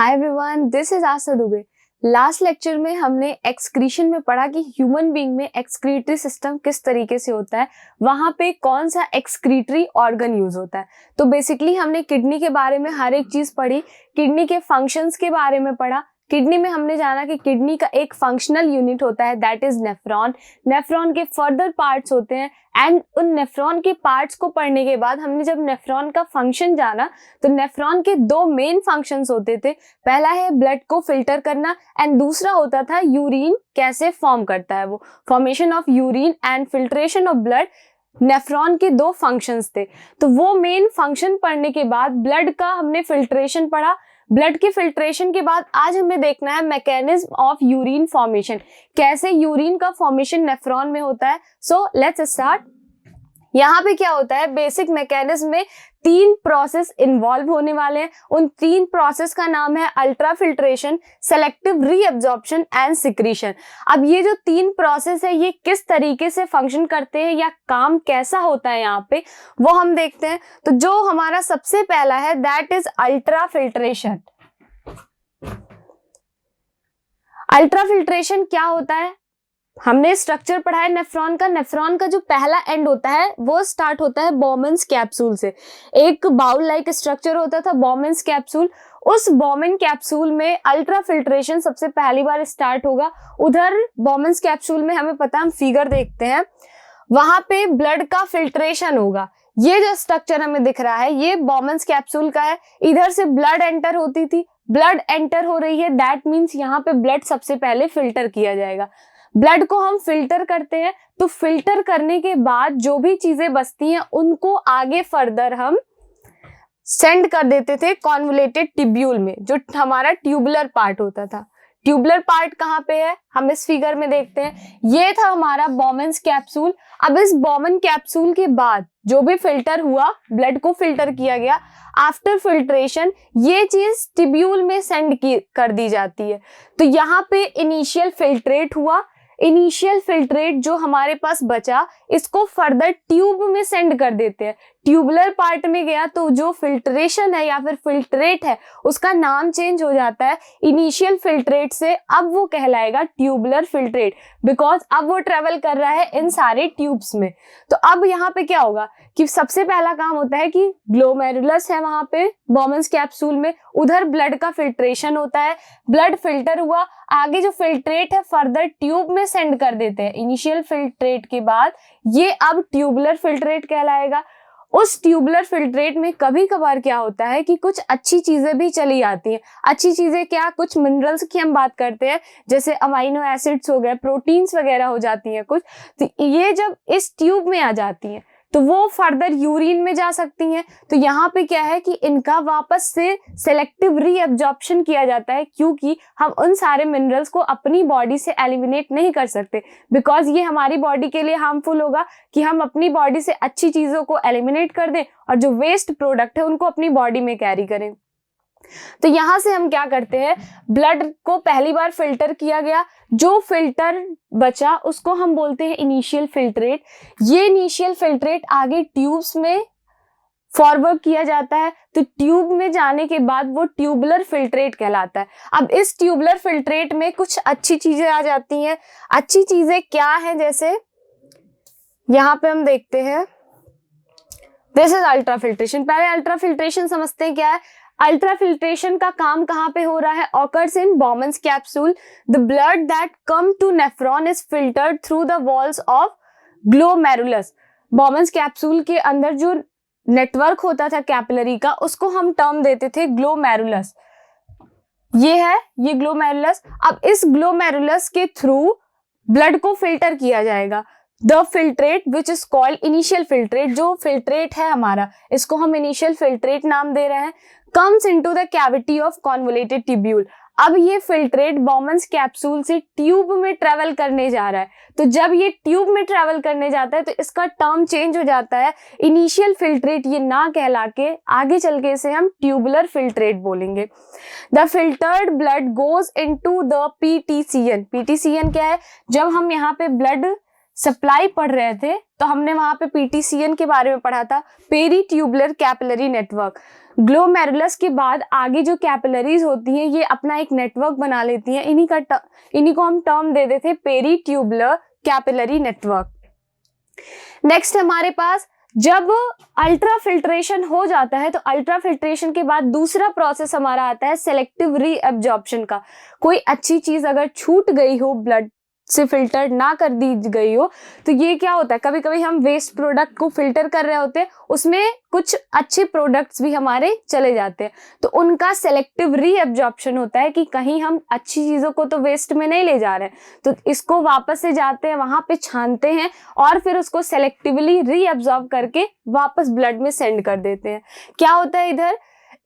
Hi everyone, this is Asha Dubey. Last lecture में हमने excretion में पढ़ा कि ह्यूमन बीइंग में एक्सक्रीटरी सिस्टम किस तरीके से होता है, वहां पे कौन सा एक्सक्रीटरी ऑर्गन यूज होता है। तो बेसिकली हमने किडनी के बारे में हर एक चीज पढ़ी, किडनी के फंक्शंस के बारे में पढ़ा। किडनी में हमने जाना कि किडनी का एक फंक्शनल यूनिट होता है, दैट इज नेफ्रॉन। नेफ्रॉन के फर्दर पार्ट्स होते हैं एंड उन नेफ्रॉन के पार्ट्स को पढ़ने के बाद हमने जब नेफ्रॉन का फंक्शन जाना तो नेफ्रॉन के दो मेन फंक्शंस होते थे। पहला है ब्लड को फिल्टर करना एंड दूसरा होता था यूरिन कैसे फॉर्म करता है, वो formation of urine and filtration of blood. Nephron के दो फंक्शंस थे, तो वो मेन फंक्शन पढ़ने के बाद ब्लड का हमने फिल्ट्रेशन पढ़ा। ब्लड के फिल्ट्रेशन के बाद आज हमें देखना है मैकेनिज्म ऑफ यूरिन फॉर्मेशन, कैसे यूरिन का फॉर्मेशन नेफ्रॉन में होता है। So let's start. यहाँ पे क्या होता है, बेसिक मैकेनिज्म में तीन प्रोसेस इन्वॉल्व होने वाले हैं। उन तीन प्रोसेस का नाम है ultra filtration, selective reabsorption and secretion. अब ये जो तीन प्रोसेस है ये किस तरीके से फंक्शन करते हैं या काम कैसा होता है यहाँ पे, वो हम देखते हैं। तो जो हमारा सबसे पहला है that is ultra filtration. Ultra filtration क्या होता है, हमने स्ट्रक्चर पढ़ा है नेफ्रॉन का। नेफ्रॉन का जो पहला एंड होता है वो स्टार्ट होता है बॉमन्स कैप्सूल से। एक बाउल लाइक स्ट्रक्चर होता था बॉमन्स कैप्सूल। उस बॉमन कैप्सूल में अल्ट्रा फिल्ट्रेशन सबसे पहली बार स्टार्ट होगा। उधर बॉमन्स कैप्सूल में हमें पता, हम फिगर देखते हैं, वहां पे ब्लड का फिल्ट्रेशन होगा। ये जो स्ट्रक्चर हमें दिख रहा है ये बॉमन्स कैप्सूल का है। इधर से ब्लड एंटर होती थी, ब्लड एंटर हो रही है, दैट मीन्स यहाँ पे ब्लड सबसे पहले फिल्टर किया जाएगा। ब्लड को हम फिल्टर करते हैं, तो फिल्टर करने के बाद जो भी चीजें बचती हैं उनको आगे फर्दर हम सेंड कर देते थे कॉन्वोल्यूटेड ट्यूब्यूल में, जो हमारा ट्यूबुलर पार्ट होता था। ट्यूबुलर पार्ट कहाँ पे है, हम इस फिगर में देखते हैं। ये था हमारा बॉमन्स कैप्सूल। अब इस बॉमन कैप्सूल के बाद जो भी फिल्टर हुआ, ब्लड को फिल्टर किया गया, आफ्टर फिल्ट्रेशन ये चीज ट्यूब्यूल में सेंड कर दी जाती है। तो यहाँ पे इनिशियल फिल्ट्रेट हुआ, इनिशियल फिल्ट्रेट जो हमारे पास बचा इसको फर्दर ट्यूब में सेंड कर देते हैं। ट्यूबुलर पार्ट में गया तो जो फिल्ट्रेशन है या फिर फिल्ट्रेट है उसका नाम चेंज हो जाता है इनिशियल फिल्ट्रेट से, अब वो कहलाएगा ट्यूबुलर फिल्ट्रेट, बिकॉज अब वो ट्रेवल कर रहा है इन सारे ट्यूब्स में। तो अब यहाँ पे क्या होगा कि सबसे पहला काम होता है कि ग्लोमेरुलस है वहां पे बॉमन्स कैप्सूल में, उधर ब्लड का फिल्ट्रेशन होता है, ब्लड फिल्टर हुआ, आगे जो फिल्ट्रेट है फर्दर ट्यूब में सेंड कर देते हैं। इनिशियल फिल्ट्रेट के बाद ये अब ट्यूबुलर फिल्ट्रेट कहलाएगा। उस ट्यूबुलर फिल्ट्रेट में कभी कभार क्या होता है कि कुछ अच्छी चीजें भी चली आती हैं। अच्छी चीजें क्या, कुछ मिनरल्स की हम बात करते हैं, जैसे अमाइनो एसिड्स हो गए, प्रोटीन्स वगैरह हो जाती हैं कुछ, तो ये जब इस ट्यूब में आ जाती हैं तो वो फर्दर यूरिन में जा सकती हैं। तो यहाँ पे क्या है कि इनका वापस से सेलेक्टिव रीअब्जॉर्प्शन किया जाता है, क्योंकि हम उन सारे मिनरल्स को अपनी बॉडी से एलिमिनेट नहीं कर सकते, बिकॉज ये हमारी बॉडी के लिए हार्मफुल होगा कि हम अपनी बॉडी से अच्छी चीजों को एलिमिनेट कर दें और जो वेस्ट प्रोडक्ट है उनको अपनी बॉडी में कैरी करें। तो यहां से हम क्या करते हैं, ब्लड को पहली बार फिल्टर किया गया, जो फिल्टर बचा उसको हम बोलते हैं इनिशियल फिल्ट्रेट। ये इनिशियल फिल्ट्रेट आगे ट्यूब्स में फॉरवर्ड किया जाता है, तो ट्यूब में जाने के बाद वो ट्यूबुलर फिल्ट्रेट कहलाता है। अब इस ट्यूबुलर फिल्ट्रेट में कुछ अच्छी चीजें आ जाती हैं। अच्छी चीजें क्या है, जैसे यहां पे हम देखते हैं दिस इज अल्ट्रा फिल्ट्रेशन। पहले अल्ट्रा फिल्ट्रेशन समझते हैं क्या है। अल्ट्रा फिल्ट्रेशन का काम कहाँ पे हो रहा है, occurs in Bowman's capsule. The blood that come to nephron is filtered through the walls of glomerulus. Bowman's capsule के अंदर जो नेटवर्क होता था कैपिलरी का, उसको हम टर्म देते थे ग्लोमेरुलस। ये है ये ग्लोमेरुलस। अब इस ग्लोमेरुलस के थ्रू ब्लड को फिल्टर किया जाएगा। The filtrate which is called initial filtrate, जो फिल्ट्रेट है हमारा इसको हम इनिशियल फिल्ट्रेट नाम दे रहे हैं, comes into the cavity of convoluted tubule. अब ये फिल्ट्रेट बॉमन्स कैप्सूल से ट्यूब में ट्रेवल करने जा रहा है। तो जब ये ट्यूब में ट्रेवल करने जाता है तो इसका टर्म चेंज हो जाता है, इनिशियल फिल्ट्रेट ये ना कहला के आगे चल के इसे हम ट्यूबुलर फिल्ट्रेट बोलेंगे। The filtered blood goes into the PTCN. PTCN क्या है, जब हम यहाँ पे ब्लड सप्लाई पढ़ रहे थे तो हमने वहां पे पीटीसीएन के बारे में पढ़ा था, peritubular capillary network. Glomerulus के बाद आगे जो कैपिलरीज होती हैं ये अपना एक नेटवर्क बना लेती हैं। इन्हीं को हम टर्म दे देते हैं पेरीट्यूबुलर कैपिलरी नेटवर्क। नेक्स्ट हमारे पास जब अल्ट्रा फिल्ट्रेशन हो जाता है तो अल्ट्रा फिल्ट्रेशन के बाद दूसरा प्रोसेस हमारा आता है सेलेक्टिव रीएब्जॉर्प्शन का। कोई अच्छी चीज अगर छूट गई हो, ब्लड से फिल्टर ना कर दी गई हो, तो ये क्या होता है, कभी कभी हम वेस्ट प्रोडक्ट को फिल्टर कर रहे होते हैं, उसमें कुछ अच्छे प्रोडक्ट्स भी हमारे चले जाते हैं, तो उनका सेलेक्टिव रीएब्जॉर्प्शन होता है कि कहीं हम अच्छी चीजों को तो वेस्ट में नहीं ले जा रहे हैं, तो इसको वापस से जाते हैं, वहां पे छानते हैं और फिर उसको सेलेक्टिवली रीएब्जॉर्ब करके वापस ब्लड में सेंड कर देते हैं। क्या होता है इधर,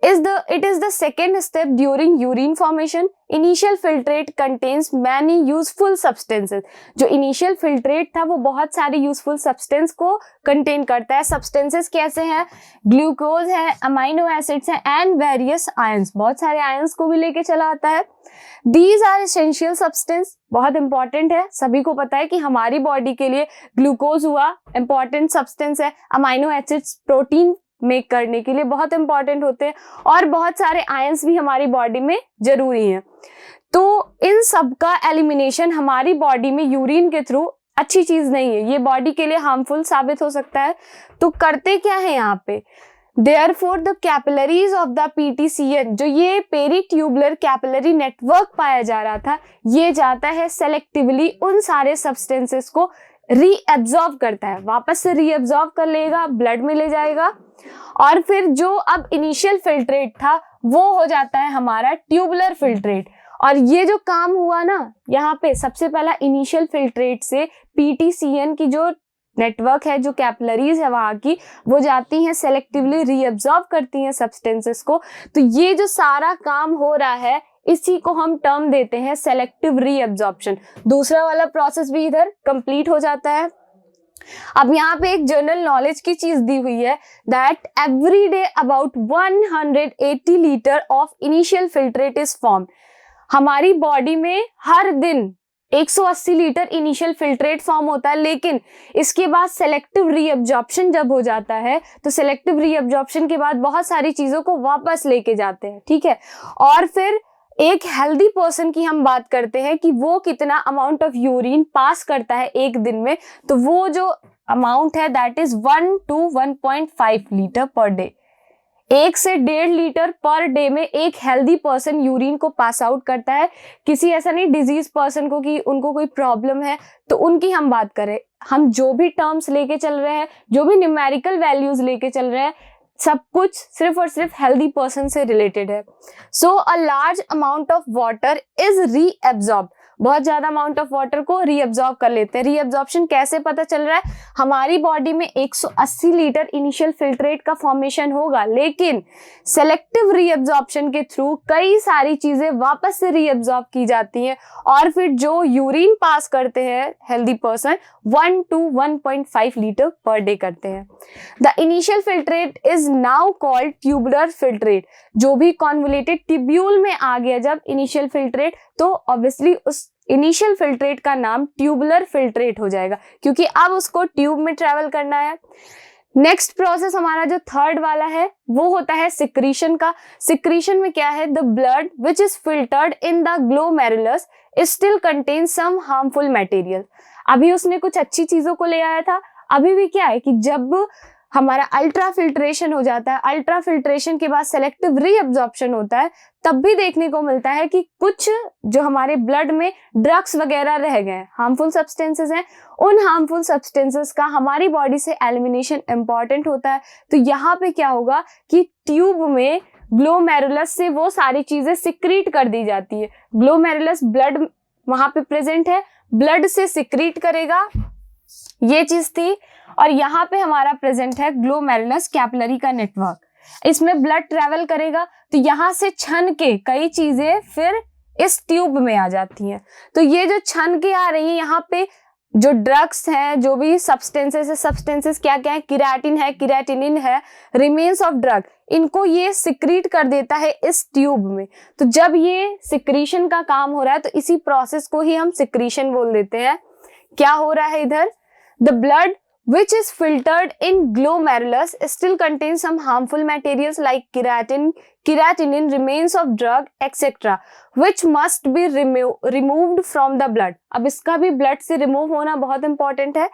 it is the second step during urine formation. Initial filtrate contains many useful substances. जो initial filtrate था वो बहुत सारे useful substance को contain करता है। substances कैसे हैं, ग्लूकोज है, अमाइनो एसिड्स हैं and various ions, बहुत सारे ions को भी लेके चला आता है। These are essential substance, बहुत इंपॉर्टेंट है, सभी को पता है कि हमारी बॉडी के लिए ग्लूकोज हुआ इंपॉर्टेंट सब्सटेंस है, अमाइनो एसिड्स प्रोटीन मेक करने के लिए बहुत इंपॉर्टेंट होते हैं और बहुत सारे आयंस भी हमारी बॉडी में जरूरी हैं। तो इन सब का एलिमिनेशन हमारी बॉडी में यूरिन के थ्रू अच्छी चीज नहीं है, ये बॉडी के लिए हार्मफुल साबित हो सकता है। तो करते क्या है यहाँ पे, Therefore the capillaries of the PTCN, जो ये पेरीट्यूबुलर कैपिलरी नेटवर्क पाया जा रहा था, ये जाता है सेलेक्टिवली उन सारे सब्सटेंसेस को रीएब्जॉर्ब करता है, वापस से रीएब्जॉर्ब कर लेगा, ब्लड में ले जाएगा और फिर जो अब इनिशियल फिल्ट्रेट था वो हो जाता है हमारा ट्यूबुलर फिल्ट्रेट। और ये जो काम हुआ ना यहाँ पे, सबसे पहला इनिशियल फिल्ट्रेट से पीटीसीएन की जो नेटवर्क है, जो कैपिलरीज है वहां की, वो जाती हैं सेलेक्टिवली रीएब्जॉर्ब करती हैं सब्सटेंसेस को। तो ये जो सारा काम हो रहा है इसी को हम टर्म देते हैं सेलेक्टिव रीएब्जॉर्प्शन। दूसरा वाला प्रोसेस भी इधर कंप्लीट हो जाता है। अब यहाँ पे एक जनरल नॉलेज की चीज दी हुई है that every day about 180 litre of initial filtrate is form. हमारी बॉडी में हर दिन 180 लीटर इनिशियल फिल्ट्रेट फॉर्म होता है, लेकिन इसके बाद सेलेक्टिव रीएब्जॉर्प्शन जब हो जाता है तो सेलेक्टिव रीएब्जॉर्प्शन के बाद बहुत सारी चीजों को वापस लेके जाते हैं, ठीक है। और फिर एक हेल्दी पर्सन की हम बात करते हैं कि वो कितना अमाउंट ऑफ यूरिन पास करता है एक दिन में, तो वो जो अमाउंट है that is 1 to 1.5 litre per day. 1 से 1.5 लीटर पर डे में एक हेल्दी पर्सन यूरिन को पास आउट करता है। किसी ऐसा नहीं डिजीज पर्सन को कि उनको कोई प्रॉब्लम है तो उनकी हम बात करें, हम जो भी टर्म्स लेके चल रहे हैं, जो भी न्यूमेरिकल वैल्यूज लेके चल रहे हैं, सब कुछ सिर्फ और सिर्फ हेल्दी पर्सन से रिलेटेड है। So a large amount of water is reabsorb, बहुत ज्यादा अमाउंट ऑफ वाटर को रीएब्जॉर्ब कर लेते हैं। रीएब्जॉर्प्शन कैसे पता चल रहा है, हमारी बॉडी में 180 लीटर इनिशियल फिल्ट्रेट का फॉर्मेशन होगा, लेकिन सेलेक्टिव रीएब्जॉर्प्शन के थ्रू कई सारी चीजें वापस से रीएब्जॉर्ब की जाती हैं और फिर जो यूरिन पास करते हैं healthy person 1 to 1.5 litre per day करते हैं। The initial filtrate is now called tubular filtrate. जो भी कॉन्वोल्यूटेड ट्यूब्यूल में आ गया जब इनिशियल फिल्ट्रेट, तो ऑब्वियसली उस इनिशियल फिल्ट्रेट का नाम ट्यूबुलर फिल्ट्रेट हो जाएगा, क्योंकि अब उसको ट्यूब में ट्रेवल करना है। नेक्स्ट प्रोसेस हमारा जो थर्ड वाला है वो होता है सिक्रीशन का। सिक्रीशन में क्या है, the blood which is filtered in the glomerulus still contain some harmful material. अभी उसने कुछ अच्छी चीजों को ले आया था, अभी भी क्या है कि जब हमारा अल्ट्रा फिल्ट्रेशन हो जाता है, अल्ट्रा फिल्ट्रेशन के बाद सेलेक्टिव रीअब्जॉर्प्शन होता है, तब भी देखने को मिलता है कि कुछ जो हमारे ब्लड में ड्रग्स वगैरह रह गए, हार्मफुल सब्सटेंसेस हैं, उन हार्मफुल सब्सटेंसेस का हमारी बॉडी से एलिमिनेशन इंपॉर्टेंट होता है। तो यहाँ पे क्या होगा कि ट्यूब में ग्लोमेरुलस से वो सारी चीजें सिक्रीट कर दी जाती है। ग्लोमेरुलस ब्लड वहां पे प्रेजेंट है, ब्लड से सिक्रीट करेगा, ये चीज थी। और यहाँ पे हमारा प्रेजेंट है ग्लोमेरुलस कैपिलरी का नेटवर्क, इसमें ब्लड ट्रेवल करेगा, तो यहाँ से छन के कई चीजें फिर इस ट्यूब में आ जाती हैं। तो ये जो छन के आ रही है, यहाँ पे जो ड्रग्स हैं, जो भी सब्सटेंसेस है, सब्सटेंसेस क्या क्या है, किराटिन है, किराटिनिन है, रिमेन्स ऑफ ड्रग, इनको ये सिक्रीट कर देता है इस ट्यूब में। तो जब ये सिक्रीशन का काम हो रहा है तो इसी प्रोसेस को ही हम सिक्रीशन बोल देते हैं। क्या हो रहा है इधर, the blood which is filtered in glomerulus still contains some harmful materials like keratin, remains of drug, etc., which must be removed from the blood. अब इसका भी blood से remove होना बहुत important है.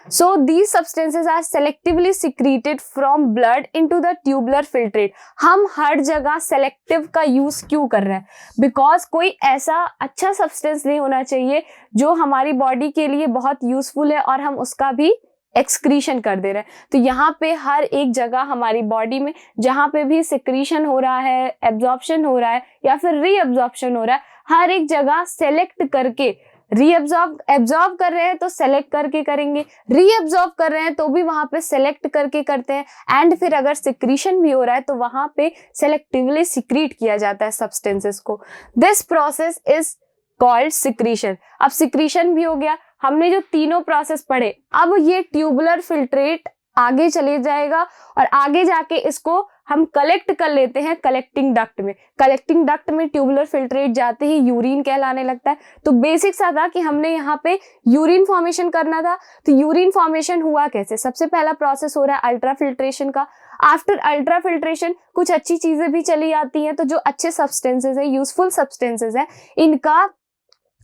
So these substances are selectively secreted from blood into the tubular filtrate. हम हर जगह selective का use क्यों कर रहे हैं? Because कोई ऐसा अच्छा substance नहीं होना चाहिए जो हमारी body के लिए बहुत useful है और हम उसका भी एक्सक्रीशन कर दे रहे हैं. तो यहाँ पे हर एक जगह हमारी बॉडी में जहाँ पे भी सिक्रीशन हो रहा है, एब्जॉर्प्शन हो रहा है या फिर रीअब्जॉर्प्शन हो रहा है, हर एक जगह सेलेक्ट करके, एब्जॉर्ब कर रहे हैं तो सेलेक्ट करके करेंगे, रीअब्जॉर्ब कर रहे हैं तो भी वहां पे सेलेक्ट करके करते हैं, एंड फिर अगर सिक्रीशन भी हो रहा है तो वहां पे सेलेक्टिवली सिक्रीट किया जाता है सब्सटेंसेस को. This process is called secretion. अब सिक्रीशन भी हो गया, हमने जो तीनों प्रोसेस पढ़े, अब ये ट्यूबुलर फिल्ट्रेट आगे चले जाएगा और आगे जाके इसको हम कलेक्ट कर लेते हैं कलेक्टिंग डक्ट में. कलेक्टिंग डक्ट में ट्यूबुलर फिल्ट्रेट जाते ही यूरिन कहलाने लगता है. तो बेसिक सा था कि हमने यहाँ पे यूरिन फॉर्मेशन करना था. तो यूरिन फॉर्मेशन हुआ कैसे? सबसे पहला प्रोसेस हो रहा है अल्ट्रा फिल्ट्रेशन का. आफ्टर अल्ट्रा फिल्ट्रेशन कुछ अच्छी चीजें भी चली आती हैं. तो जो अच्छे सब्सटेंसेज है, यूजफुल सब्सटेंसेज है, इनका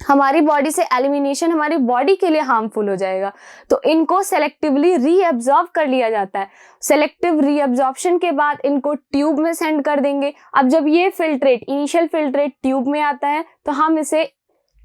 हमारी बॉडी से एलिमिनेशन हमारी बॉडी के लिए हार्मफुल हो जाएगा. तो इनको सेलेक्टिवली रीअब्जॉर्ब कर लिया जाता है. सेलेक्टिव रीअब्जॉर्प्शन के बाद इनको ट्यूब में सेंड कर देंगे. अब जब ये फिल्ट्रेट, इनिशियल फिल्ट्रेट ट्यूब में आता है तो हम इसे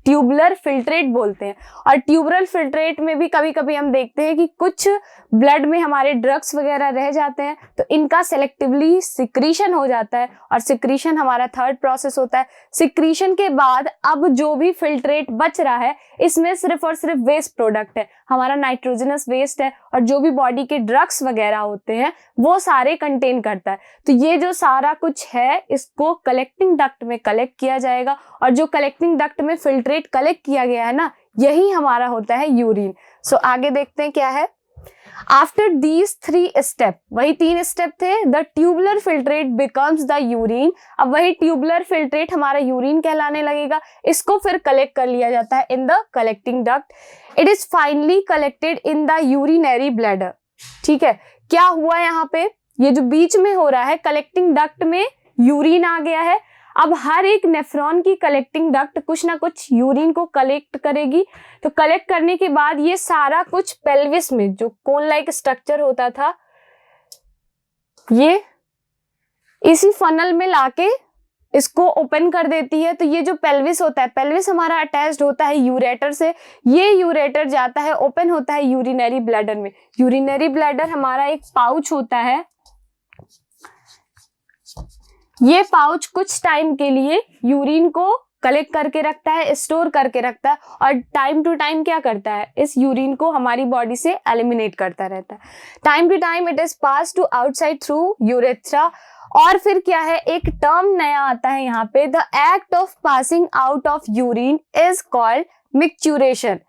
ट्यूबुलर फिल्ट्रेट बोलते हैं. और ट्यूबुलर फिल्ट्रेट में भी कभी कभी हम देखते हैं कि कुछ ब्लड में हमारे ड्रग्स वगैरह रह जाते हैं, तो इनका सेलेक्टिवली सिक्रीशन हो जाता है. और सिक्रीशन हमारा थर्ड प्रोसेस होता है. सिक्रीशन के बाद अब जो भी फिल्ट्रेट बच रहा है, इसमें सिर्फ और सिर्फ वेस्ट प्रोडक्ट है, हमारा नाइट्रोजनस वेस्ट है, और जो भी बॉडी के ड्रग्स वगैरह होते हैं वो सारे कंटेन करता है. तो ये जो सारा कुछ है इसको कलेक्टिंग डक्ट में कलेक्ट किया जाएगा, और जो कलेक्टिंग डक्ट में फिल्ट्रेट कलेक्ट किया गया है ना, यही हमारा होता है यूरिन. सो आगे देखते हैं क्या है. आफ्टर दीज 3 स्टेप, वही 3 स्टेप थे, the tubular filtrate becomes the urine. अब वही ट्यूबुलर फिल्ट्रेट हमारा यूरिन कहलाने लगेगा. इसको फिर कलेक्ट कर लिया जाता है in the collecting duct. It is finally collected in the urinary bladder. ठीक है, क्या हुआ यहाँ पे? ये जो बीच में हो रहा है, कलेक्टिंग डक्ट में यूरिन आ गया है. अब हर एक नेफ्रॉन की कलेक्टिंग डक्ट कुछ ना कुछ यूरिन को कलेक्ट करेगी. तो कलेक्ट करने के बाद ये सारा कुछ पेल्विस में, जो कोन लाइक स्ट्रक्चर होता था, ये इसी फनल में लाके इसको ओपन कर देती है. तो ये जो पेल्विस होता है, पेल्विस हमारा अटैच्ड होता है यूरेटर से. ये यूरेटर जाता है, ओपन होता है यूरिनरी ब्लैडर में. यूरिनरी ब्लैडर हमारा एक पाउच होता है. ये पाउच कुछ टाइम के लिए यूरिन को कलेक्ट करके रखता है, स्टोर करके रखता है, और टाइम टू टाइम क्या करता है, इस यूरिन को हमारी बॉडी से एलिमिनेट करता रहता है. Time to time it is pass to outside through urethra. और फिर क्या है, एक टर्म नया आता है यहाँ पे, the act of passing out of urine is called micturition.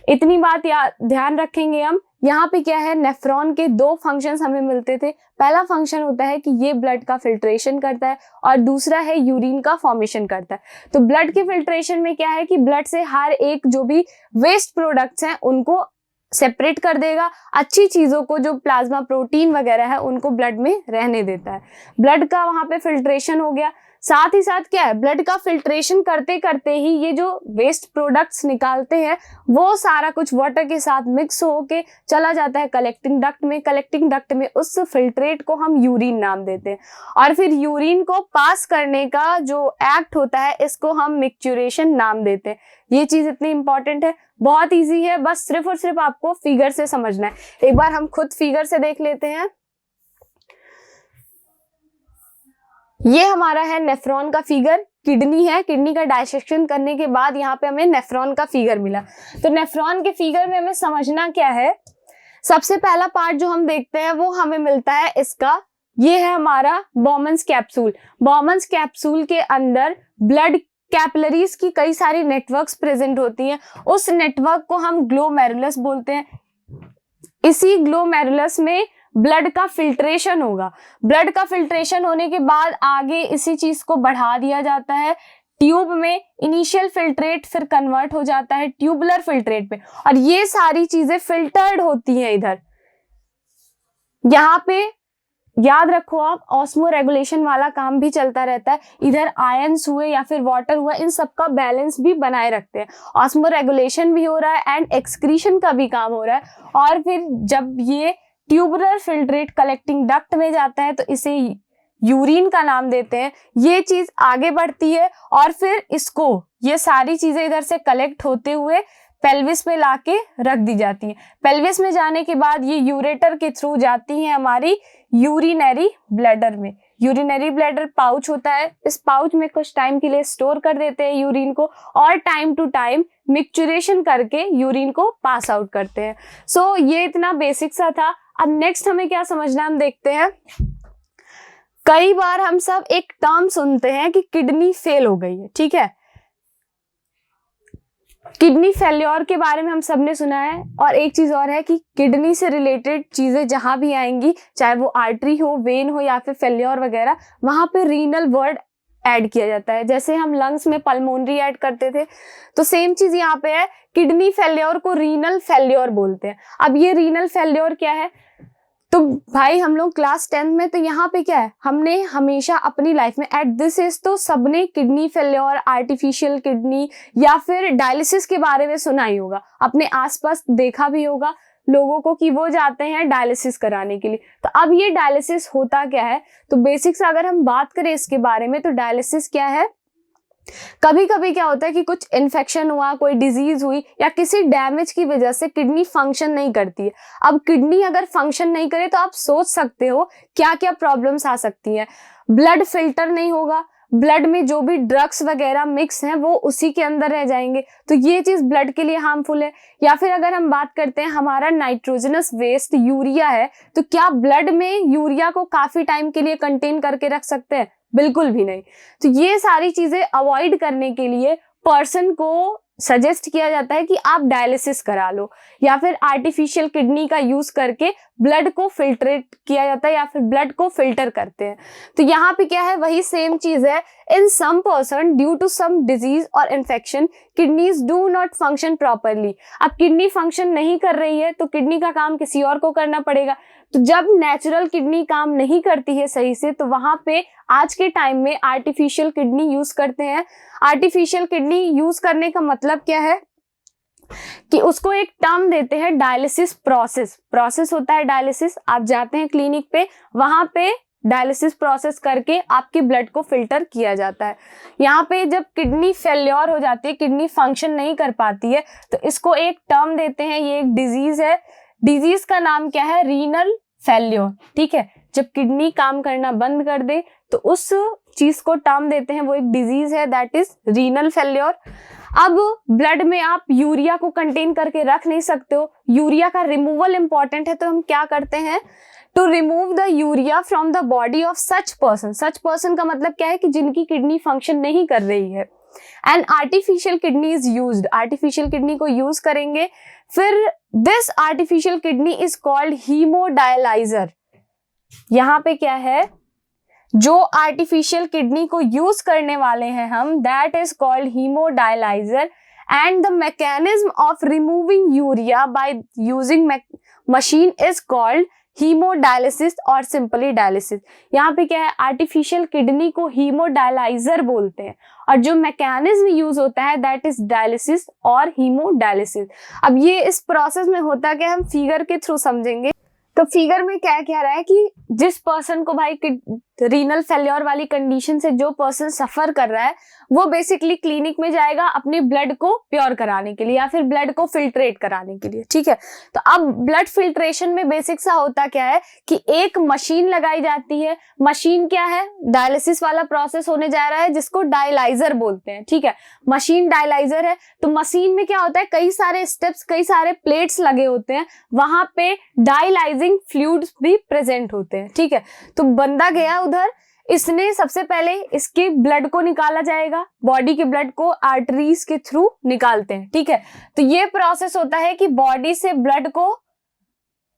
इतनी बात ध्यान रखेंगे हम. यहाँ पे क्या है, नेफ्रॉन के 2 फंक्शंस हमें मिलते थे. पहला फंक्शन होता है कि ये ब्लड का फिल्ट्रेशन करता है, और दूसरा है यूरिन का फॉर्मेशन करता है. तो ब्लड के फिल्ट्रेशन में क्या है कि ब्लड से हर एक जो भी वेस्ट प्रोडक्ट्स हैं उनको सेपरेट कर देगा. अच्छी चीजों को, जो प्लाज्मा प्रोटीन वगैरह है, उनको ब्लड में रहने देता है. ब्लड का वहां पे फिल्ट्रेशन हो गया. साथ ही साथ क्या है, ब्लड का फिल्ट्रेशन करते करते ही ये जो वेस्ट प्रोडक्ट्स निकालते हैं वो सारा कुछ वाटर के साथ मिक्स होके चला जाता है कलेक्टिंग डक्ट में. कलेक्टिंग डक्ट में उस फिल्ट्रेट को हम यूरिन नाम देते हैं. और फिर यूरिन को पास करने का जो एक्ट होता है, इसको हम मिक्चुरेशन नाम देते हैं. ये चीज इतनी इंपॉर्टेंट है, बहुत इजी है, बस सिर्फ और सिर्फ आपको फिगर से समझना है. एक बार हम खुद फिगर से देख लेते हैं. ये हमारा है नेफ्रॉन का फिगर. किडनी है, किडनी का डायसेक्शन करने के बाद यहाँ पे हमें नेफ्रॉन का फिगर मिला. तो नेफ्रॉन के फिगर में हमें समझना क्या है, सबसे पहला पार्ट जो हम देखते हैं वो हमें मिलता है इसका, ये है हमारा बॉमन्स कैप्सूल. बॉमन्स कैप्सूल के अंदर ब्लड कैपिलरीज की कई सारी नेटवर्क्स प्रेजेंट होती हैं. उस नेटवर्क को हम ग्लोमेरुलस बोलते हैं. इसी ग्लोमेरुलस में ब्लड का फिल्ट्रेशन होगा. ब्लड का फिल्ट्रेशन होने के बाद आगे इसी चीज को बढ़ा दिया जाता है ट्यूब में. इनिशियल फिल्ट्रेट फिर कन्वर्ट हो जाता है ट्यूबुलर फिल्ट्रेट में, और ये सारी चीजें फिल्टर्ड होती हैं इधर. यहाँ पे याद रखो आप, ऑस्मो रेगुलेशन वाला काम भी चलता रहता है। इधर आयंस हुए या फिर वाटर हुआ, इन सबका बैलेंस भी बनाए रखते हैं। ऑस्मो रेगुलेशन भी हो रहा है एंड एक्सक्रीशन का भी काम हो रहा है। और फिर जब ये ट्यूबुलर फिल्ट्रेट कलेक्टिंग डक्ट में जाता है तो इसे यूरिन का नाम देते हैं। ये चीज आगे बढ़ती है और फिर इसको, ये सारी चीजें इधर से कलेक्ट होते हुए पेल्विस में लाके रख दी जाती है। पेल्विस में जाने के बाद ये यूरेटर के थ्रू जाती है हमारी यूरिनरी ब्लैडर में। यूरिनरी ब्लैडर पाउच होता है, इस पाउच में कुछ टाइम के लिए स्टोर कर देते हैं यूरिन को और टाइम टू टाइम मिक्सचुरेशन करके यूरिन को पास आउट करते हैं। सो ये इतना बेसिक सा था। अब नेक्स्ट हमें क्या समझना, हम देखते हैं। कई बार हम सब एक टर्म सुनते हैं कि किडनी फेल हो गई है, ठीक है। किडनी फेल्योर के बारे में हम सब ने सुना है। और एक चीज और है कि किडनी से रिलेटेड चीजें जहां भी आएंगी, चाहे वो आर्टरी हो, वेन हो या फिर फेल्योर वगैरह, वहां पे रीनल वर्ड ऐड किया जाता है। जैसे हम लंग्स में पल्मोनरी ऐड करते थे, तो सेम चीज यहाँ पे है। किडनी फेल्योर को रीनल फेल्योर बोलते हैं। अब ये रीनल फेल्योर क्या है, तो भाई हम लोग क्लास 10th में, तो यहाँ पे क्या है, हमने हमेशा अपनी लाइफ में एट दिस एज तो सबने किडनी फेल्योर, आर्टिफिशियल किडनी या फिर डायलिसिस के बारे में सुना ही होगा। अपने आसपास देखा भी होगा लोगों को कि वो जाते हैं डायलिसिस कराने के लिए। तो अब ये डायलिसिस होता क्या है, तो बेसिक से अगर हम बात करें इसके बारे में, तो डायलिसिस क्या है, कभी कभी क्या होता है कि कुछ इन्फेक्शन हुआ, कोई डिजीज हुई या किसी डैमेज की वजह से किडनी फंक्शन नहीं करती है। अब किडनी अगर फंक्शन नहीं करे तो आप सोच सकते हो क्या क्या प्रॉब्लम्स आ सकती हैं। ब्लड फिल्टर नहीं होगा, ब्लड में जो भी ड्रग्स वगैरह मिक्स हैं वो उसी के अंदर रह जाएंगे, तो ये चीज ब्लड के लिए हार्मफुल है। या फिर अगर हम बात करते हैं हमारा नाइट्रोजनस वेस्ट यूरिया है, तो क्या ब्लड में यूरिया को काफी टाइम के लिए कंटेन करके रख सकते हैं? बिल्कुल भी नहीं। तो ये सारी चीजें अवॉइड करने के लिए पर्सन को सजेस्ट किया जाता है कि आप डायलिसिस करा लो, या फिर आर्टिफिशियल किडनी का यूज करके ब्लड को फिल्ट्रेट किया जाता है या फिर ब्लड को फिल्टर करते हैं। तो यहाँ पे क्या है, वही सेम चीज है। In some person due to some disease और infection kidneys do not function properly. अब किडनी फंक्शन नहीं कर रही है तो किडनी का काम किसी और को करना पड़ेगा। तो जब नेचुरल किडनी काम नहीं करती है सही से, तो वहां पे आज के टाइम में आर्टिफिशियल किडनी यूज करते हैं। आर्टिफिशियल किडनी यूज करने का मतलब क्या है कि उसको एक टर्म देते हैं डायलिसिस प्रोसेस होता है डायलिसिस। आप जाते हैं क्लिनिक पे, वहां पे डायलिसिस प्रोसेस करके आपके ब्लड को फिल्टर किया जाता है। यहाँ पे जब किडनी फेल्योर हो जाती है, किडनी फंक्शन नहीं कर पाती है, तो इसको एक टर्म देते हैं, ये एक डिजीज है। डिजीज का नाम क्या है, रीनल फेल्योर, ठीक है। जब किडनी काम करना बंद कर दे तो उस चीज को टर्म देते हैं, वो एक डिजीज है, दैट इज रीनल फेल्योर। अब ब्लड में आप यूरिया को कंटेन करके रख नहीं सकते हो, यूरिया का रिमूवल इंपॉर्टेंट है, तो हम क्या करते हैं, to remove the urea from the body of such person. Such person का मतलब क्या है कि जिनकी किडनी फंक्शन नहीं कर रही है। And artificial kidney is used, artificial kidney को यूज करेंगे। फिर this artificial kidney is called hemodialyser. यहाँ पे क्या है, जो आर्टिफिशियल किडनी को यूज करने वाले हैं हम, that is called hemodialyser. And the mechanism of removing urea by using machine is called hemodialysis और सिंपली डायलिसिस। यहाँ पे क्या है, आर्टिफिशियल किडनी को हीमोडायलाइजर बोलते हैं और जो मैकेनिज्म यूज होता है दैट इज डायलिसिस और हीमोडायलिसिस। अब ये इस प्रोसेस में होता क्या, हम फिगर के थ्रू समझेंगे। तो फिगर में क्या कह रहा है कि जिस पर्सन को भाई रीनल फेल्योर वाली कंडीशन से जो पर्सन सफर कर रहा है, वो बेसिकली क्लिनिक में जाएगा अपने ब्लड को प्योर कराने के लिए या फिर ब्लड को फिल्ट्रेट कराने के लिए, ठीक है। तो अब ब्लड फिल्ट्रेशन में बेसिक सा होता क्या है कि एक मशीन लगाई जाती है। मशीन क्या है, डायलिसिस वाला प्रोसेस होने जा रहा है जिसको डायलाइजर बोलते हैं, ठीक है। मशीन डायलाइजर है, तो मशीन में क्या होता है, कई सारे स्टेप्स, कई सारे प्लेट्स लगे होते हैं, वहां पे डायलाइजिंग फ्लूइड्स भी प्रेजेंट होते हैं, ठीक है। तो बंदा गया उधर, इसने सबसे पहले इसके ब्लड को निकाला जाएगा, बॉडी के ब्लड को आर्टरीज के थ्रू निकालते हैं, ठीक है। तो ये प्रोसेस होता है कि बॉडी से ब्लड को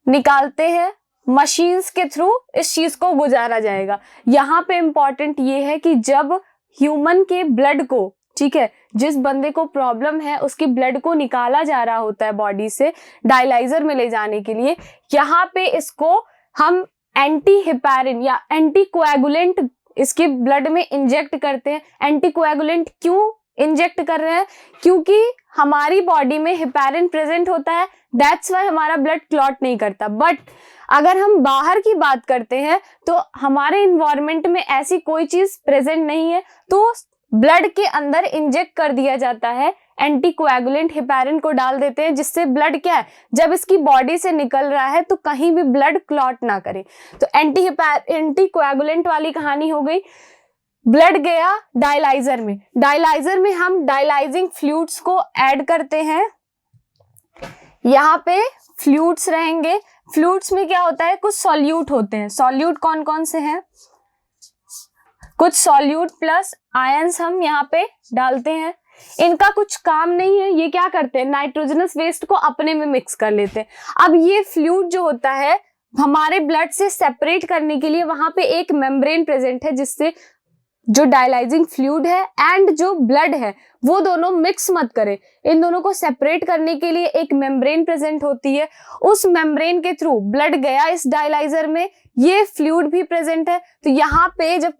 निकालते हैं, मशीन्स के थ्रू इस चीज को गुजारा जाएगा। यहाँ पे इंपॉर्टेंट ये है कि जब ह्यूमन के ब्लड को, ठीक है, जिस बंदे को प्रॉब्लम है उसके ब्लड को निकाला जा रहा होता है बॉडी से डायलाइजर में ले जाने के लिए, यहाँ पे इसको हम एंटी हेपारिन या एंटी कोएगुलेंट इसके ब्लड में इंजेक्ट करते हैं। एंटी कोएगुलेंट क्यों इंजेक्ट कर रहे हैं? क्योंकि हमारी बॉडी में हेपारिन प्रेजेंट होता है, दैट्स वाई हमारा ब्लड क्लॉट नहीं करता। बट अगर हम बाहर की बात करते हैं तो हमारे इन्वायरमेंट में ऐसी कोई चीज प्रेजेंट नहीं है, तो ब्लड के अंदर इंजेक्ट कर दिया जाता है, एंटी कोएगुलेंट हेपारिन को डाल देते हैं, जिससे ब्लड क्या है, जब इसकी बॉडी से निकल रहा है तो कहीं भी ब्लड क्लॉट ना करे। तो एंटी कोएगुलेंट वाली कहानी हो गई। ब्लड गया डायलाइजर में, डायलाइजर में हम डायलाइजिंग फ्लूइड्स को ऐड करते हैं। यहाँ पे फ्लूइड्स रहेंगे, फ्लूइड्स में क्या होता है, कुछ सॉल्यूट होते हैं। सॉल्यूट कौन कौन से हैं? कुछ सॉल्यूट प्लस आयंस हम यहाँ पे डालते हैं। इनका कुछ काम नहीं है, ये क्या करते हैं, नाइट्रोजनस वेस्ट को अपने में मिक्स कर लेते हैं। अब ये फ्लूइड जो होता है हमारे ब्लड से सेपरेट करने के लिए वहां पे एक मेम्ब्रेन प्रेजेंट है, जिससे जो डायलाइजिंग फ्लूइड है एंड जो ब्लड है वो दोनों मिक्स मत करे। इन दोनों को सेपरेट करने के लिए एक मेम्ब्रेन प्रेजेंट होती है, उस मेम्ब्रेन के थ्रू ब्लड गया इस डायलाइजर में, ये फ्लूइड भी प्रेजेंट है। तो यहाँ पे जब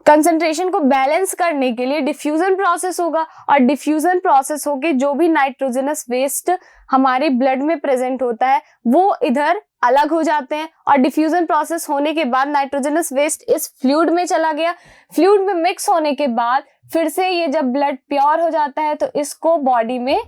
कंसंट्रेशन को बैलेंस करने के लिए डिफ्यूजन प्रोसेस होगा, और डिफ्यूजन प्रोसेस होके जो भी नाइट्रोजनस वेस्ट हमारे ब्लड में प्रेजेंट होता है वो इधर अलग हो जाते हैं, और डिफ्यूजन प्रोसेस होने के बाद नाइट्रोजनस वेस्ट इस फ्लूइड में चला गया। फ्लूइड में मिक्स होने के बाद फिर से ये जब ब्लड प्योर हो जाता है तो इसको बॉडी में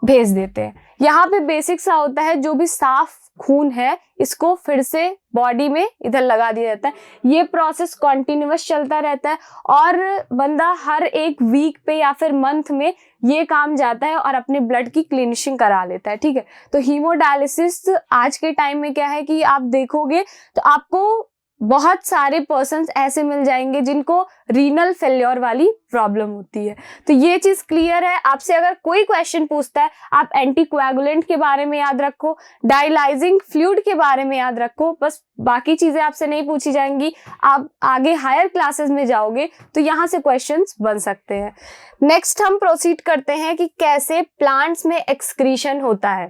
भेज देते हैं। यहाँ पे बेसिक सा होता है, जो भी साफ खून है इसको फिर से बॉडी में इधर लगा दिया जाता है। ये प्रोसेस कॉन्टिन्यूअस चलता रहता है, और बंदा हर एक वीक पे या फिर मंथ में ये काम जाता है और अपने ब्लड की क्लीनिशिंग करा लेता है। ठीक है, तो हीमोडायलिसिस आज के टाइम में क्या है कि आप देखोगे तो आपको बहुत सारे पर्सन्स ऐसे मिल जाएंगे जिनको रीनल फेल्योर वाली प्रॉब्लम होती है। तो ये चीज क्लियर है। आपसे अगर कोई क्वेश्चन पूछता है, आप एंटीकोएगुलेंट के बारे में याद रखो, डायलाइजिंग फ्लूइड के बारे में याद रखो, बस बाकी चीजें आपसे नहीं पूछी जाएंगी। आप आगे हायर क्लासेस में जाओगे तो यहाँ से क्वेश्चंस बन सकते हैं। नेक्स्ट हम प्रोसीड करते हैं कि कैसे प्लांट्स में एक्सक्रीशन होता है।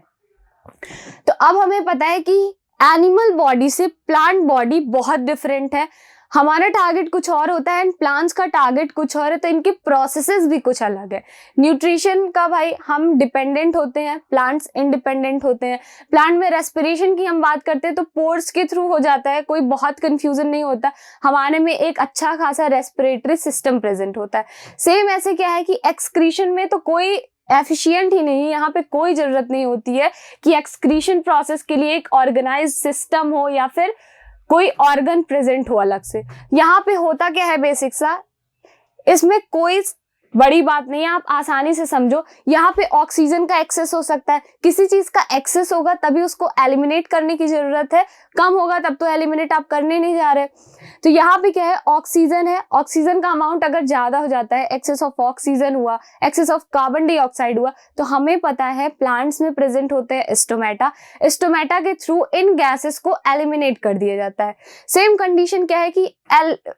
तो अब हमें पता है कि एनिमल बॉडी से प्लांट बॉडी बहुत डिफरेंट है। हमारा टारगेट कुछ और होता है एंड प्लांट्स का टारगेट कुछ और है, तो इनके प्रोसेसेस भी कुछ अलग है। न्यूट्रिशन का भाई हम डिपेंडेंट होते हैं, प्लांट्स इंडिपेंडेंट होते हैं। प्लांट में रेस्पिरेशन की हम बात करते हैं तो पोर्स के थ्रू हो जाता है, कोई बहुत कंफ्यूजन नहीं होता। हमारे में एक अच्छा खासा रेस्पिरेटरी सिस्टम प्रेजेंट होता है। सेम ऐसे क्या है कि एक्सक्रीशन में तो कोई एफिशिएंट ही नहीं, यहाँ पे कोई जरूरत नहीं होती है कि एक्सक्रीशन प्रोसेस के लिए एक ऑर्गेनाइज्ड सिस्टम हो या फिर कोई ऑर्गन प्रेजेंट हो अलग से। यहाँ पे होता क्या है बेसिक सा, इसमें कोई बड़ी बात नहीं है, आप आसानी से समझो। यहाँ पे ऑक्सीजन का एक्सेस हो सकता है, किसी चीज का एक्सेस होगा तभी उसको एलिमिनेट करने की जरूरत है, कम होगा तब तो एलिमिनेट आप करने नहीं जा रहे। तो यहाँ पे क्या है, ऑक्सीजन है, ऑक्सीजन का अमाउंट अगर ज्यादा हो जाता है, एक्सेस ऑफ ऑक्सीजन हुआ, एक्सेस ऑफ कार्बन डाइऑक्साइड हुआ, तो हमें पता है प्लांट्स में प्रेजेंट होते हैं स्टोमेटा। स्टोमेटा के थ्रू इन गैसेस को एलिमिनेट कर दिया जाता है। सेम कंडीशन क्या है कि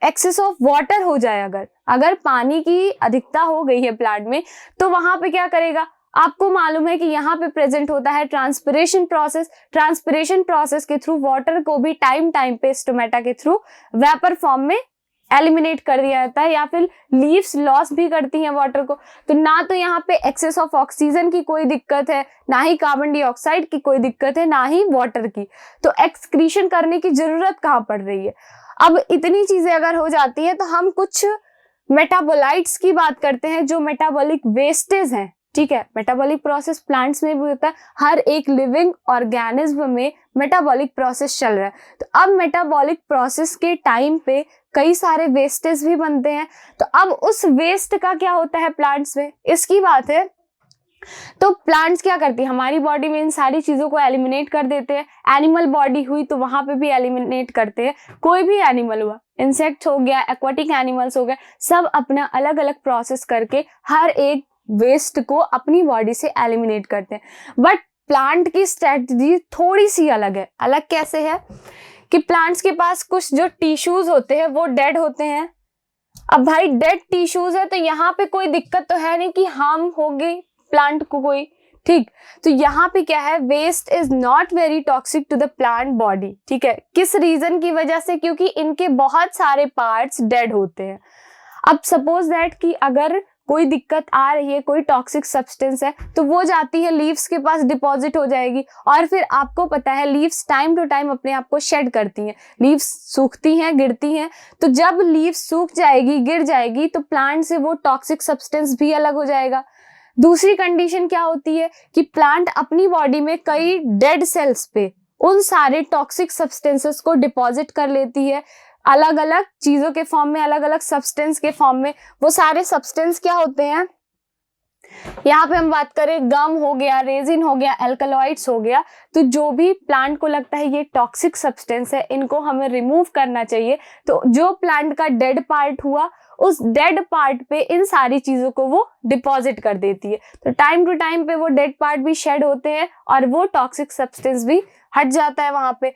एक्सेस ऑफ वाटर हो जाए, अगर पानी की अधिकता हो गई है प्लांट में, तो वहां पे क्या करेगा, आपको मालूम है कि यहाँ पे प्रेजेंट होता है ट्रांसपिरेशन प्रोसेस। ट्रांसपिरेशन प्रोसेस के थ्रू वाटर को भी टाइम पे स्टोमेटा के थ्रू वेपर फॉर्म में एलिमिनेट कर दिया जाता है, या फिर लीव्स लॉस भी करती हैं वाटर को। तो ना तो यहाँ पे एक्सेस ऑफ ऑक्सीजन की कोई दिक्कत है, ना ही कार्बन डाइऑक्साइड की कोई दिक्कत है, ना ही वाटर की। तो एक्सक्रीशन करने की जरूरत कहाँ पड़ रही है। अब इतनी चीजें अगर हो जाती है तो हम कुछ मेटाबोलाइट्स की बात करते हैं, जो मेटाबॉलिक वेस्टेज हैं। ठीक है, मेटाबॉलिक प्रोसेस प्लांट्स में भी होता है, हर एक लिविंग ऑर्गेनिज्म में मेटाबॉलिक प्रोसेस चल रहा है। तो अब मेटाबॉलिक प्रोसेस के टाइम पे कई सारे वेस्टेज भी बनते हैं। तो अब उस वेस्ट का क्या होता है प्लांट्स में, इसकी बात है। तो प्लांट्स क्या करती है, हमारी बॉडी में इन सारी चीजों को एलिमिनेट कर देते हैं। एनिमल बॉडी हुई तो वहां पे भी एलिमिनेट करते हैं। कोई भी एनिमल हुआ, इंसेक्ट हो गया, एक्वाटिक एनिमल्स हो गए, सब अपना अलग अलग प्रोसेस करके हर एक वेस्ट को अपनी बॉडी से एलिमिनेट करते हैं। बट प्लांट की स्ट्रेटजी थोड़ी सी अलग है। अलग कैसे है कि प्लांट्स के पास कुछ जो टिश्यूज होते हैं वो डेड होते हैं। अब भाई डेड टिश्यूज है तो यहाँ पे कोई दिक्कत तो है नहीं कि हार्म होगी प्लांट को कोई, ठीक। तो यहाँ पे क्या है, waste is not very toxic to the plant body. ठीक है, किस रीजन की वजह से, क्योंकि इनके बहुत सारे पार्ट्स डेड होते हैं। अब सपोज दैट कि अगर कोई दिक्कत आ रही है, कोई टॉक्सिक सब्सटेंस है, तो वो जाती है लीव्स के पास डिपॉजिट हो जाएगी, और फिर आपको पता है लीव्स टाइम टू टाइम अपने आप को शेड करती हैं, लीव्स सूखती हैं, गिरती हैं। तो जब लीव्स सूख जाएगी, गिर जाएगी, तो प्लांट से वो टॉक्सिक सब्सटेंस भी अलग हो जाएगा। दूसरी कंडीशन क्या होती है कि प्लांट अपनी बॉडी में कई डेड सेल्स पे उन सारे टॉक्सिक सब्सटेंसेस को डिपॉजिट कर लेती है, अलग अलग चीजों के फॉर्म में, अलग अलग सब्सटेंस के फॉर्म में। वो सारे सब्सटेंस क्या होते हैं, यहाँ पे हम बात करें गम हो गया, रेजिन हो गया, एल्कलॉइड्स हो गया। तो जो भी प्लांट को लगता है ये टॉक्सिक सब्सटेंस है, इनको हमें रिमूव करना चाहिए, तो जो प्लांट का डेड पार्ट हुआ, उस डेड पार्ट पे इन सारी चीजों को वो डिपॉजिट कर देती है। तो टाइम टू टाइम पे वो डेड पार्ट भी शेड होते हैं और वो टॉक्सिक सब्सटेंस भी हट जाता है वहां पे।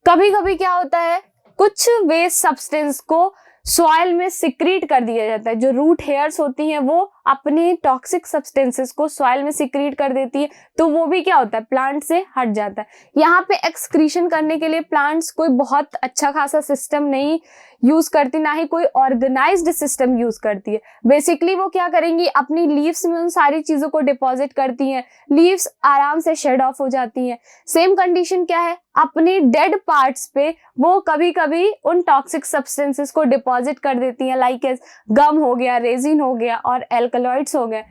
कभी कभी क्या होता है, कुछ वेस्ट सब्सटेंस को सॉइल में सिक्रीट कर दिया जाता है। जो रूट हेयर्स होती हैं वो अपने टॉक्सिक सब्सटेंसेस को सॉइल में सिक्रीट कर देती है, तो वो भी क्या होता है, प्लांट से हट जाता है। यहाँ पे एक्सक्रीशन करने के लिए प्लांट्स कोई बहुत अच्छा खासा सिस्टम नहीं यूज करती, ना ही कोई ऑर्गेनाइज्ड सिस्टम यूज करती है। बेसिकली वो क्या करेंगी, अपनी लीव्स में उन सारी चीजों को डिपॉजिट करती हैं, लीव्स आराम से शेड ऑफ हो जाती हैं। सेम कंडीशन क्या है, अपने डेड पार्ट्स पे वो कभी कभी उन टॉक्सिक सब्सटेंसेस को डिपॉजिट कर देती हैं, लाइक एज गम हो गया, रेजिन हो गया और एल्कलॉइड्स हो गए।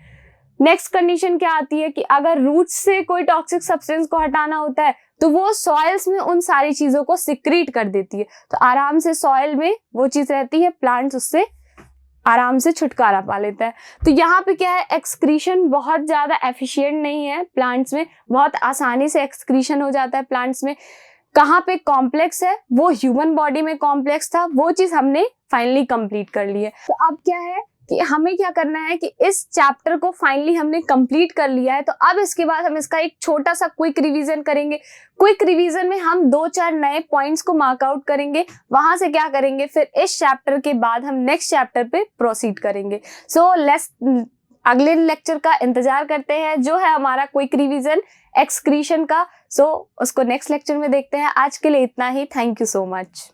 नेक्स्ट कंडीशन क्या आती है कि अगर रूट्स से कोई टॉक्सिक सब्सटेंस को हटाना होता है, तो वो सॉइल्स में उन सारी चीजों को सिक्रीट कर देती है, तो आराम से सॉइल में वो चीज रहती है, प्लांट्स उससे आराम से छुटकारा पा लेता है। तो यहाँ पे क्या है, एक्सक्रीशन बहुत ज्यादा एफिशिएंट नहीं है प्लांट्स में, बहुत आसानी से एक्सक्रीशन हो जाता है प्लांट्स में। कहाँ पे कॉम्प्लेक्स है, वो ह्यूमन बॉडी में कॉम्प्लेक्स था, वो चीज हमने फाइनली कंप्लीट कर ली है। तो अब क्या है कि हमें क्या करना है कि इस चैप्टर को फाइनली हमने कंप्लीट कर लिया है, तो अब इसके बाद हम इसका एक छोटा सा क्विक रिवीजन करेंगे। क्विक रिवीजन में हम 2-4 नए पॉइंट्स को मार्क आउट करेंगे, वहां से क्या करेंगे, फिर इस चैप्टर के बाद हम नेक्स्ट चैप्टर पे प्रोसीड करेंगे। सो लेट्स अगले लेक्चर का इंतजार करते हैं, जो है हमारा क्विक रिवीजन एक्सक्रीशन का। सो उसको नेक्स्ट लेक्चर में देखते हैं। आज के लिए इतना ही। Thank you so much.